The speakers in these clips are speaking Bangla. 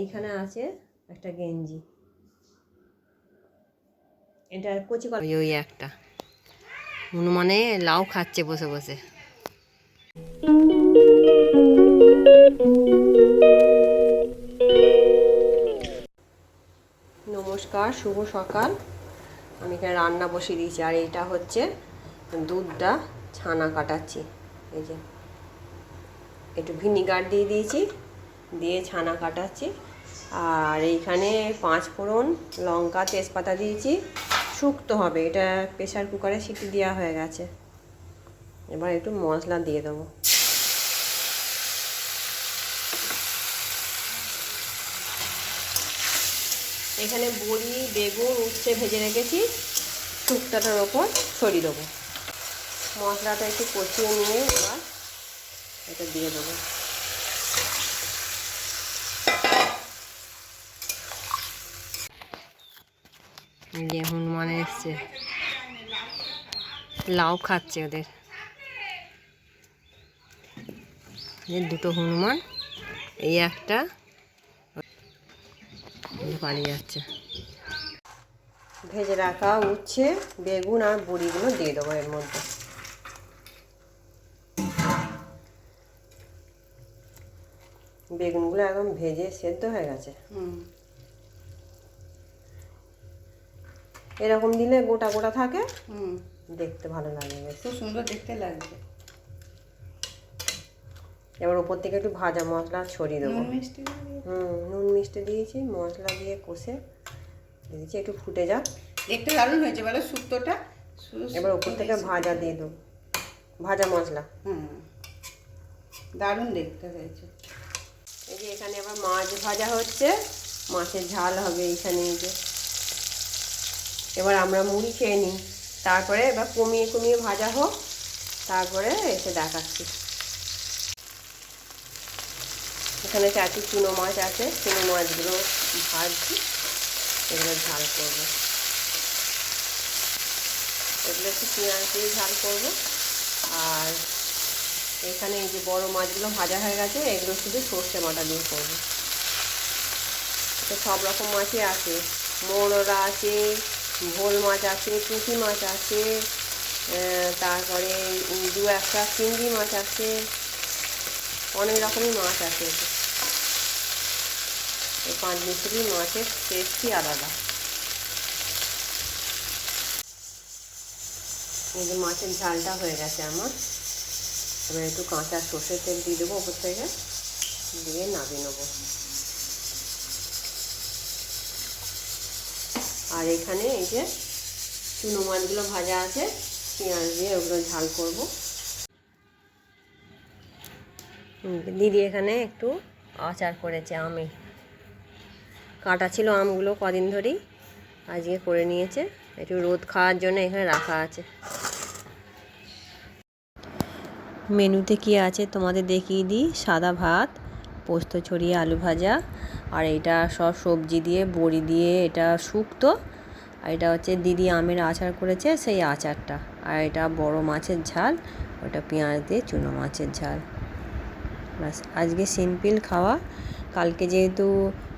এইখানে আছে একটা গেঞ্জি, এটা কচি কলা। ওই একটা হনুমানে লাউ খাচ্ছে বসে বসে। নমস্কার, শুভ সকাল। আমি এখানে রান্না বসিয়ে দিয়েছি, আর এইটা হচ্ছে দুধটা ছানা কাটাচ্ছি। এই যে একটু ভিনিগার দিয়ে দিয়েছি, দিয়ে ছানা কাটাচ্ছি। আর এইখানে 5 ফোড়ন, লঙ্কা, তেজপাতা দিয়েছি। শুক্তো হবে এটা, প্রেসার কুকারে সিটি দেওয়া হয়ে গেছে। এবার একটু মশলা দিয়ে দেবো। এখানে বড়ি, বেগুন, উচ্ছে ভেজে রেখেছি, শুক্তোটার ওপর ছড়িয়ে দেবো। মশলাটা একটু কষিয়ে নিয়ে এবার এটা দিয়ে দেবো। যে হনুমান এসছে, লাউ খাচ্ছে ওদের। দুটো হনুমান, এই একটা পালিয়ে যাচ্ছে। ভেজে রাখা উচ্ছে, বেগুন আর বড়িগুলো দিয়ে দেবো এর মধ্যে। বেগুনগুলো একদম ভেজে সেদ্ধ হয়ে গেছে। এরকম দিলে গোটা গোটা থাকে, দেখতে ভালো লাগে, বেশ খুব সুন্দর দেখতে লাগছে। এবার ওপর থেকে একটু ভাজা মশলা ছড়িয়ে দেবো। নুন মিষ্টি দিয়েছি, মশলা দিয়ে কষে দিয়েছি, একটু ফুটে যাক। দেখতে দারুণ হয়েছে বলো শুক্তোটা। এবার ওপর থেকে ভাজা দিয়ে দেবো, ভাজা মশলা। দারুণ দেখতে হয়েছে। এই যে এখানে আবার মাছ ভাজা হচ্ছে, মাছের ঝাল হবে এইখানে। এই যে এবার আমরা মুড়ি খেয়ে নিই, তারপরে এবার কমিয়ে কমিয়ে ভাজা হোক, তারপরে এসে দেখাচ্ছি। এখানে 4টি চুনো মাছ আছে, চুনো মাছগুলো ভাজছি, এগুলো ঝাল করবো। এগুলো একটু পেঁয়াজ দিয়ে ঝাল করবো। আর এখানে এই যে বড় মাছগুলো ভাজা হয়ে গেছে, এগুলো শুধু সর্ষে বাটা দিয়ে করবো। তো সব রকম মাছই আছে, মৌরলা আছে, ভোল মাছ আছে, পুঁটি মাছ আছে, তারপরে 2-1টা চিংড়ি মাছ আছে, অনেক রকমই মাছ আছে। এই 5 মিশালি মাছের টেস্টই আলাদা। এই যে মাছের ঝালটা হয়ে গেছে আমার, এবার একটু কাঁচা সর্ষের তেল দিয়ে দেবো ওপর থেকে, দিয়ে নামিয়ে নেবো। আর এখানে এই যে চুনো মাছগুলো ভাজা আছে, পেঁয়াজ দিয়ে ওগুলো ঝাল করব। দিদি এখানে একটু আচার করেছে, আমে কাটা ছিল আমগুলো কদিন ধরেই, আজকে করে নিয়েছে। একটু রোদ খাওয়ার জন্য এখানে রাখা আছে। মেনুতে কি আছে তোমাদের দেখিয়ে দিই। সাদা ভাত, পোস্ত ছড়িয়ে আলু ভাজা, আর এটা সব সবজি দিয়ে বড়ি দিয়ে এটা শুক্তো, আর এটা হচ্ছে দিদি আমের আচার করেছে সেই আচারটা, আর এটা বড় মাছের ঝাল, ওটা পেঁয়াজ দিয়ে চুনো মাছের ঝাল। ব্যাস, আজকে সিম্পল খাওয়া। কালকে যেহেতু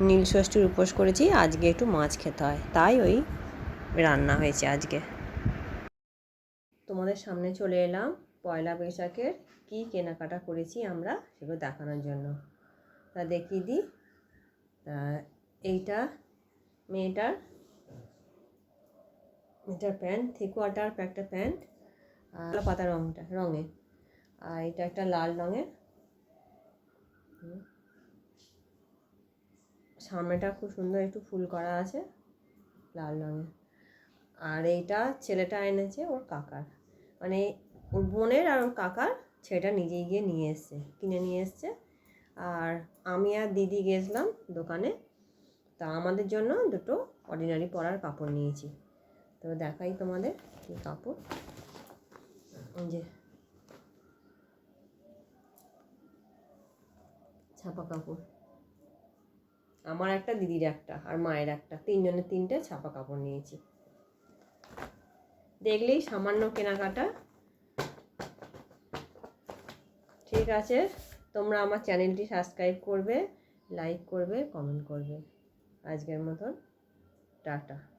নীলষষ্ঠীর উপোস করেছি, আজকে একটু মাছ খেতে হয়, তাই ওই রান্না হয়েছে আজকে। তোমাদের সামনে চলে এলাম পয়লা বৈশাখের কী কেনাকাটা করেছি আমরা, সেগুলো দেখানোর জন্য। তা দেখিয়ে দিই। তা এইটা মেয়েটার প্যান্ট, 3/4 একটা প্যান্ট, আর পাতা রঙের, আর এটা একটা লাল রঙের। সামনেটা খুব সুন্দর একটু ফুল করা আছে লাল রঙের। আর এইটা ছেলেটা এনেছে ওর কাকার, মানে ওর বোনের আর ওর কাকার, ছেলেটা নিজেই গিয়ে নিয়ে এসছে, কিনে নিয়ে এসছে। আর আমি আর দিদি গেছিলাম দোকানে, তা আমাদের জন্য দুটো অর্ডিনারি পরার কাপড় নিয়েছি। তো দেখাই তোমাদের কী কাপড়। যে ছাপা কাপড়, আমার একটা, দিদির একটা, আর মায়ের একটা, 3 জনের 3টে ছাপা কাপড় নিয়েছি। দেখলেই সামান্য কেনাকাটা। ঠিক আছে, তোমরা আমার চ্যানেলটি সাবস্ক্রাইব করবে, লাইক করবে, কমেন্ট করবে। আজকের মতন টাটা।